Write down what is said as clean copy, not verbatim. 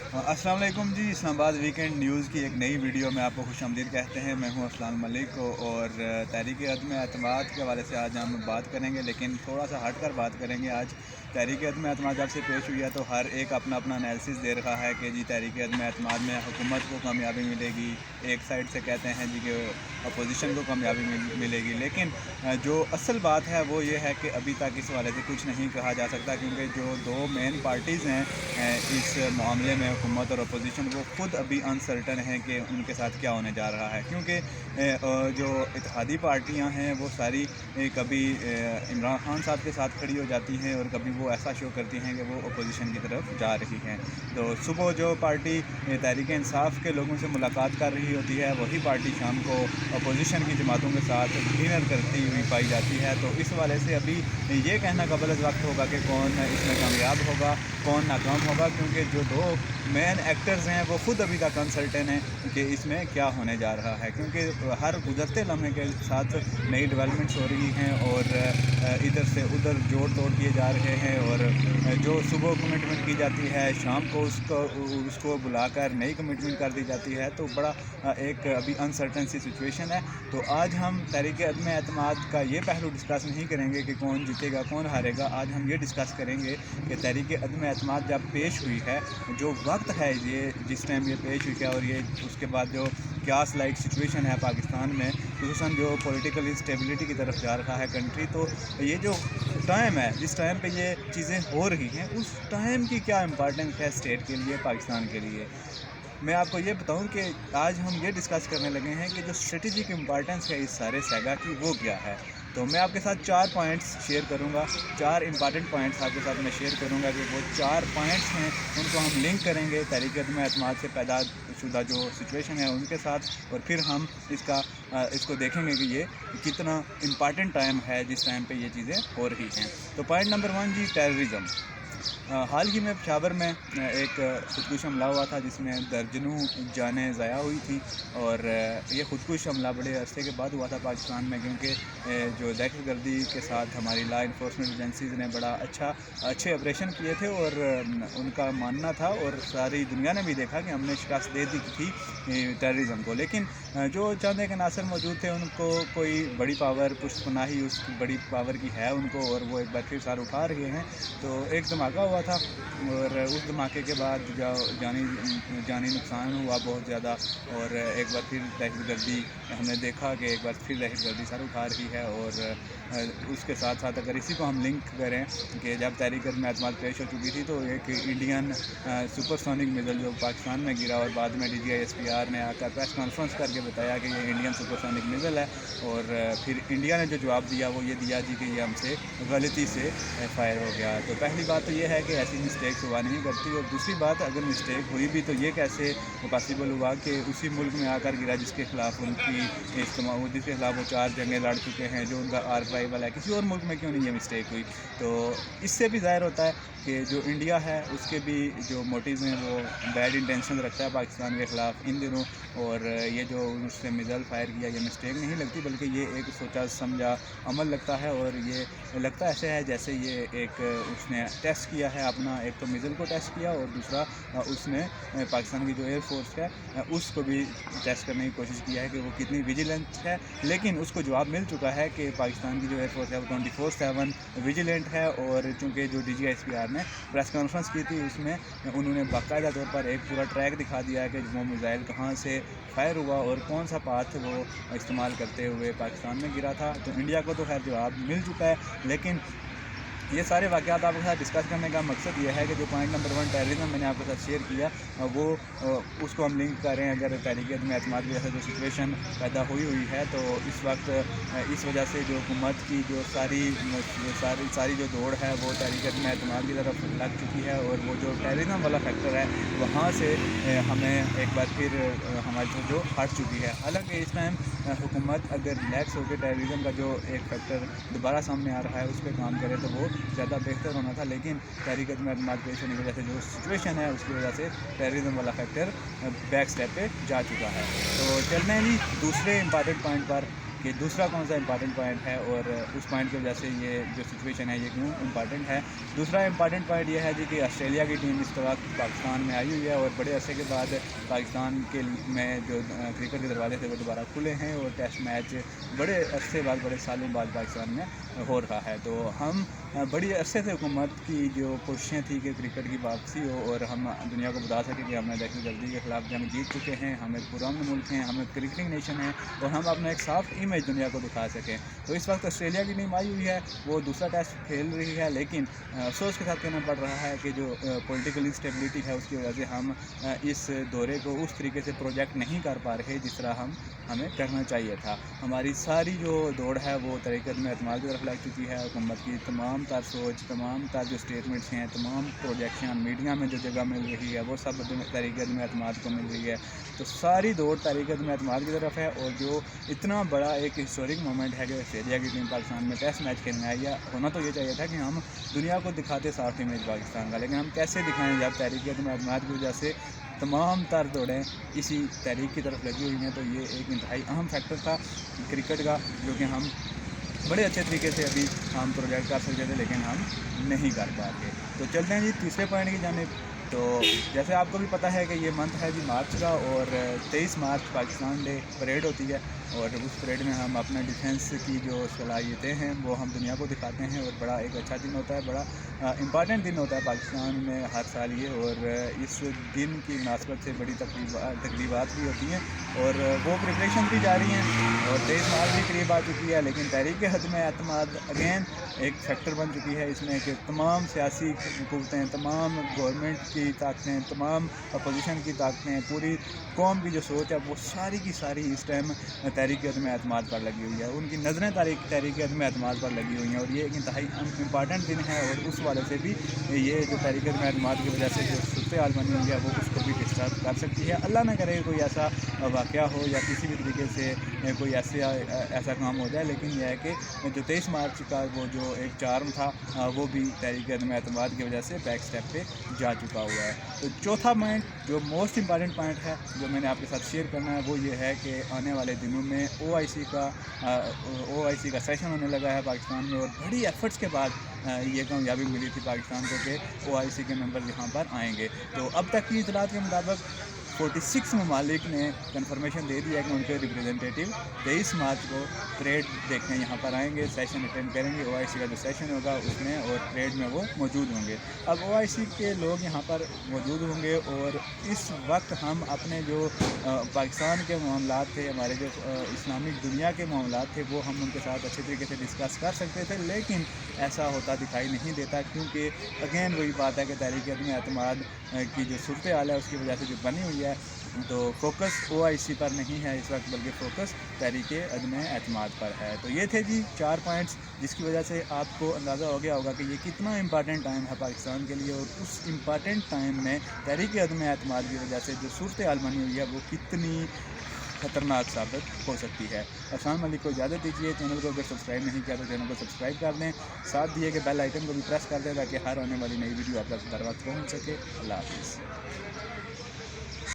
अस्सलाम वालेकुम जी। Islamabad weekend news की एक नई वीडियो में आपको खुश आमदीद कहते हैं। मैं हूं असलान मलिक और तहरीक अदम एतमाद के हवाले से आज हम बात करेंगे, लेकिन थोड़ा सा हट कर बात करेंगे। आज तहरीक अदम एतमाद जब से पेश हुई है तो हर एक अपना अपना एनालिसिस दे रहा है कि जी तहरीक अदम एतमाद में हुकूमत को कामयाबी मिलेगी। एक साइड से कहते हैं जी कि अपोजिशन को कामयाबी मिलेगी, लेकिन जो असल बात है वो ये है कि अभी तक इस हवाले से कुछ नहीं कहा जा सकता, क्योंकि जो दो मेन पार्टीज़ हैं इस मामले में, हुकूमत और अपोजिशन, वो ख़ुद अभी अनसर्टन है कि उनके साथ क्या होने जा रहा है। क्योंकि जो इत्तेहादी पार्टियां हैं वो सारी कभी इमरान खान साहब के साथ खड़ी हो जाती हैं और कभी वो ऐसा शो करती हैं कि वो अपोजिशन की तरफ जा रही हैं। तो सुबह जो पार्टी तहरीक इंसाफ के लोगों से मुलाकात कर रही होती है, वही पार्टी शाम को अपोजिशन की जमातों के साथ डिनर करती हुई पाई जाती है। तो इस वाले से अभी ये कहना कबल वक्त होगा कि कौन इसमें कामयाब होगा, कौन नाकाम होगा, क्योंकि जो दो मेन एक्टर्स हैं वो ख़ुद अभी तक अनसर्टेन हैं कि इसमें क्या होने जा रहा है। क्योंकि हर गुजरते लम्हे के साथ नई डेवलपमेंट्स हो रही हैं और इधर से उधर जोड़ तोड़ किए जा रहे हैं, और जो सुबह कमिटमेंट की जाती है शाम को उसको बुलाकर नई कमिटमेंट कर दी जाती है। तो बड़ा एक अभी अनसर्टन सी सिचुएशन है। तो आज हम तहरीक अदम एतमाद का ये पहलू डिस्कस नहीं करेंगे कि कौन जीतेगा कौन हारेगा। आज हम ये डिस्कस करेंगे कि तहरीक अदम एतमाद जब पेश हुई है, जो वक्त है ये जिस टाइम ये पेश हुई है, और ये उसके बाद जो क्यास लाइक सिचुएशन है पाकिस्तान में, खुसूसन जो पॉलिटिकल इंस्टेबिलिटी की तरफ जा रहा है कंट्री, तो ये जो टाइम है जिस टाइम पे ये चीज़ें हो रही हैं, उस टाइम की क्या इम्पोर्टेंस है स्टेट के लिए, पाकिस्तान के लिए। मैं आपको ये बताऊं कि आज हम ये डिस्कस करने लगे हैं कि जो स्ट्रेटजिक इम्पोर्टेंस है इस सारे सैगा की, वो क्या है। तो मैं आपके साथ 4 पॉइंट्स शेयर करूंगा, 4 इंपॉर्टेंट पॉइंट्स आपके साथ मैं शेयर करूंगा कि वो 4 पॉइंट्स हैं, उनको हम लिंक करेंगे तहरीक अदम एतमाद से पैदा शुदा जो सिचुएशन है उनके साथ, और फिर हम इसको देखेंगे कि ये कितना इम्पॉर्टेंट टाइम है जिस टाइम पे ये चीज़ें हो रही हैं। तो पॉइंट नंबर 1 जी, टेररिज्म। हाल ही में पेशावर में एक खुदकुश हमला हुआ था जिसमें दर्जनों जानें ज़ाया हुई थी, और ये खुदकुश हमला बड़े अरसे के बाद हुआ था पाकिस्तान में, क्योंकि जो दहशत गर्दी के साथ हमारी लॉ इन्फोर्समेंट एजेंसीज़ ने बड़ा अच्छे ऑपरेशन किए थे, और उनका मानना था और सारी दुनिया ने भी देखा कि हमने शिकस्त दे दी थी टेररिज्म को। लेकिन जो चंद एक अनासर मौजूद थे, उनको कोई बड़ी पावर पुष्पनाही उस बड़ी पावर की है उनको, और वो एक बार फिर सार उठा रहे हैं। तो एक धमाका हुआ था, और उस धमाके के बाद जो जानी नुकसान हुआ बहुत ज़्यादा, और एक बार फिर दहशत गर्दी हमने देखा कि एक बार फिर दहशत गर्दी सर उठा रही है। और उसके साथ साथ अगर इसी को हम लिंक करें कि जब तहरीक अदम एतमाद पेश हो चुकी थी, तो एक इंडियन सुपरसोनिक मिज़ल जो पाकिस्तान में गिरा, और बाद में DGISPR ने आकर प्रेस कॉन्फ्रेंस करके बताया कि ये इंडियन सुपरसोनिक मिज़ल है, और फिर इंडिया ने जो जवाब दिया वो ये दिया जी कि ये हमसे गलती से फायर हो गया। तो पहली बात तो ये है कि ऐसी मिस्टेक्स हुआ नहीं करती, और दूसरी बात, अगर मिस्टेक हुई भी तो ये कैसे पॉसिबल हुआ कि उसी मुल्क में आकर गिरा जिसके खिलाफ जिसके खिलाफ वो 4 जंगें लड़ चुके हैं, जो उनका आर्क राइवल है, किसी और मुल्क में क्यों नहीं ये मिस्टेक हुई। तो इससे भी ज़ाहिर होता है कि जो इंडिया है उसके भी जो मोटिव्स हैं वो बैड इंटेंशन रखता है पाकिस्तान के ख़िलाफ़ इन दिनों, और ये जो उससे मिज़ाइल फायर किया ये मिस्टेक नहीं लगती, बल्कि ये एक सोचा समझा अमल लगता है, और ये लगता ऐसे है जैसे ये एक उसने टेस्ट किया है अपना, एक तो मिज़ाइल को टेस्ट किया, और दूसरा उसने पाकिस्तान की जो एयरफोर्स है उसको भी टेस्ट करने की कोशिश किया है कि वो कितनी विजिलेंट है। लेकिन उसको जवाब मिल चुका है कि पाकिस्तान की जो एयरफोर्स है वो 24/7 विजिलेंट है, और चूँकि जो DGISPR ने प्रेस कॉन्फ्रेंस की थी उसमें उन्होंने बाकायदा तौर पर एक पूरा ट्रैक दिखा दिया है कि वो मिज़ाइल कहाँ से फायर हुआ और कौन सा पाथ वो इस्तेमाल करते हुए पाकिस्तान में गिरा था। तो इंडिया को तो खैर जवाब मिल चुका है, लेकिन ये सारे वाक़यात आपके साथ डिस्कस करने का मकसद ये है कि जो पॉइंट नंबर 1 टेररिज्म मैंने आपके साथ शेयर किया, वो उसको हम लिंक करें अगर तहरीक अदम एतमाद की वजह से जो सिचुएशन पैदा हुई है। तो इस वक्त इस वजह से जो हुकूमत की जो सारी जो दौड़ है वो तहरीक अदम एतमाद की तरफ लग चुकी है, और वो जो टेररिज्म वाला फैक्टर है वहाँ से हमें एक बार फिर हमारी जो हट चुकी है। हालांकि इस टाइम हुकूमत अगर रिलैक्स होकर टेररिज्म का जो एक फैक्टर दोबारा सामने आ रहा है उस पर काम करे तो वो ज़्यादा बेहतर होना था, लेकिन तहरीक अदम एतमाद पेश होने की वजह से जो सिचुएशन है उसकी वजह से टेररिज्म वाला फैक्टर बैक स्टेप पे जा चुका है। तो चलते हैं जी दूसरे इंपॉर्टेंट पॉइंट पर کہ دوسرا کون سا امپارٹنٹ پوائنٹ ہے اور اس پوائنٹ کی وجہ سے یہ جو سچویشن ہے یہ کیوں امپارٹنٹ ہے۔ دوسرا امپارٹنٹ پوائنٹ یہ ہے جی کہ آسٹریلیا کی ٹیم اس وقت پاکستان میں آئی ہوئی ہے اور بڑے عرصے کے بعد پاکستان کے میں جو کرکٹ کے دروازے تھے وہ دوبارہ کھلے ہیں اور ٹیسٹ میچ بڑے عرصے بعد بڑے سالوں بعد پاکستان میں ہو رہا ہے۔ تو ہم بڑی عرصے سے حکومت کی جو کوششیں تھی کہ کرکٹ کی واپسی ہو اور ہم دنیا کو بتا سکیں کہ ہم نے دہشت گردی کے خلاف جنگ جیت چکے ہیں، ہم ایک پرامن ملک ہیں، ہم ایک کرکٹنگ نیشن ہیں اور ہم اپنا ایک صاف امیج دنیا کو دکھا سکیں۔ تو اس وقت آسٹریلیا کی ٹیم آئی ہوئی ہے، وہ دوسرا ٹیسٹ کھیل رہی ہے، لیکن افسوس کے ساتھ کہنا پڑ رہا ہے کہ جو پولیٹیکل انسٹیبلٹی ہے اس کی وجہ سے ہم اس دورے کو اس طریقے سے پروجیکٹ نہیں کر پا رہے جس طرح ہمیں کرنا چاہیے تھا۔ ہماری ساری جو دوڑ ہے وہ طریقے عدم اعتماد کی طرف لگ چکی ہے۔ حکومت کی تمام تر سوچ، تمام تر جو اسٹیٹمنٹس ہیں، تمام پروجیکشن میڈیا میں جو جگہ مل رہی ہے وہ سب طریقے عدم اعتماد کو مل رہی ہے۔ تو ساری دوڑ طریقے عدم اعتماد کی طرف ہے اور جو اتنا بڑا ایک ہسٹورک مومنٹ ہے کہ آسٹریلیا کی ٹیم پاکستان میں ٹیسٹ میچ کھیلنے آئی ہے، ہونا تو یہ چاہیے تھا کہ ہم دنیا کو دکھاتے صاف امیج پاکستان کا، لیکن ہم کیسے دکھائیں جب تحریک عدم اعتماد کی وجہ سے تمام تر دوڑیں اسی تحریک کی طرف لگی ہوئی ہیں۔ تو یہ ایک انتہائی اہم فیکٹر تھا کرکٹ کا جو کہ ہم بڑے اچھے طریقے سے ابھی ہم پروجیکٹ کر سکتے تھے لیکن ہم نہیں کر پا رہے۔ تو چلتے ہیں جی تیسرے پوائنٹ کی جانب۔ تو جیسے آپ کو بھی پتہ ہے کہ یہ منتھ ہے جی مارچ کا اور 23 مارچ پاکستان ڈے پریڈ ہوتی ہے اور اس پریڈ میں ہم اپنا ڈیفینس کی جو صلاحیتیں ہیں وہ ہم دنیا کو دکھاتے ہیں اور بڑا ایک اچھا دن ہوتا ہے، بڑا امپارٹنٹ دن ہوتا ہے پاکستان میں ہر سال یہ، اور اس دن کی مناسبت سے بڑی تقریبات بھی ہوتی ہیں اور وہ پریپریشن بھی جاری ہیں اور 23 مارچ بھی قریب آ چکی ہے، لیکن تحریک عدم اعتماد اگین ایک فیکٹر بن چکی ہے اس میں کہ تمام سیاسی قوتیں، تمام گورنمنٹ کی طاقتیں، تمام اپوزیشن کی طاقتیں، پوری قوم کی جو سوچ ہے وہ ساری کی ساری اس ٹائم تحریک عدم اعتماد پر لگی ہوئی ہے، ان کی نظریں تحریک عدم اعتماد پر لگی ہوئی ہیں اور یہ ایک انتہائی امپارٹنٹ دن ہے اور اس والے سے بھی یہ جو تحریک عدم اعتماد کی وجہ سے جو صورتحال بنی ہوئی ہے وہ اس کو بھی ڈسٹرب کر سکتی ہے۔ اللہ نہ کرے کوئی ایسا واقعہ ہو یا کسی بھی طریقے سے کوئی ایسا کام ہو جائے، لیکن یہ ہے کہ جو 23 مارچ کا وہ جو ایک چارم تھا وہ بھی تحریک عدم اعتماد کی وجہ سے بیک سٹیپ پہ جا چکا ہوا ہے۔ تو چوتھا پوائنٹ جو موسٹ امپارٹنٹ پوائنٹ ہے جو میں نے آپ کے ساتھ شیئر کرنا ہے وہ یہ ہے کہ آنے والے دنوں میں او آئی سی کا سیشن ہونے لگا ہے پاکستان میں اور بڑی ایفرٹس کے بعد یہ کامیابی ملی تھی پاکستان کو کہ او آئی سی کے ممبر یہاں پر آئیں گے۔ تو اب تک کی اطلاعات کے مطابق 46 ممالک نے کنفرمیشن دے دیا کہ ان کے ریپریزنٹیٹیو 23 مارچ کو پریڈ دیکھنے یہاں پر آئیں گے، سیشن اٹینڈ کریں گے، او آئی سی کا جو سیشن ہوگا اس میں اور پریڈ میں وہ موجود ہوں گے۔ اب او آئی سی کے لوگ یہاں پر موجود ہوں گے اور اس وقت ہم اپنے جو پاکستان کے معاملات تھے، ہمارے جو اسلامک دنیا کے معاملات تھے وہ ہم ان کے ساتھ اچھے طریقے سے ڈسکس کر سکتے تھے، لیکن ایسا ہوتا دکھائی نہیں دیتا کیونکہ اگین وہی بات ہے کہ تحریک عدم اعتماد کی جو صورتحال ہے اس کی وجہ سے جو بنی ہوئی ہے تو فوکس او آئی سی پر نہیں ہے اس وقت بلکہ فوکس تحریک عدم اعتماد پر ہے۔ تو یہ تھے جی 4 پوائنٹس جس کی وجہ سے آپ کو اندازہ ہو گیا ہوگا کہ یہ کتنا امپارٹنٹ ٹائم ہے پاکستان کے لیے اور اس امپارٹنٹ ٹائم میں تحریک عدم اعتماد کی وجہ سے جو صورتحال بنی ہوئی ہے وہ کتنی خطرناک ثابت ہو سکتی ہے۔ السلام علیکم کو اجازت دیجیے، چینل کو اگر سبسکرائب نہیں کیا تو چینل کو سبسکرائب کر دیں، ساتھ دیے کہ بیل آئیکن کو بھی پریس کر دیں تاکہ ہر آنے والی نئی ویڈیو آپ تک بر وقت پہنچ سکے۔ اللہ حافظ۔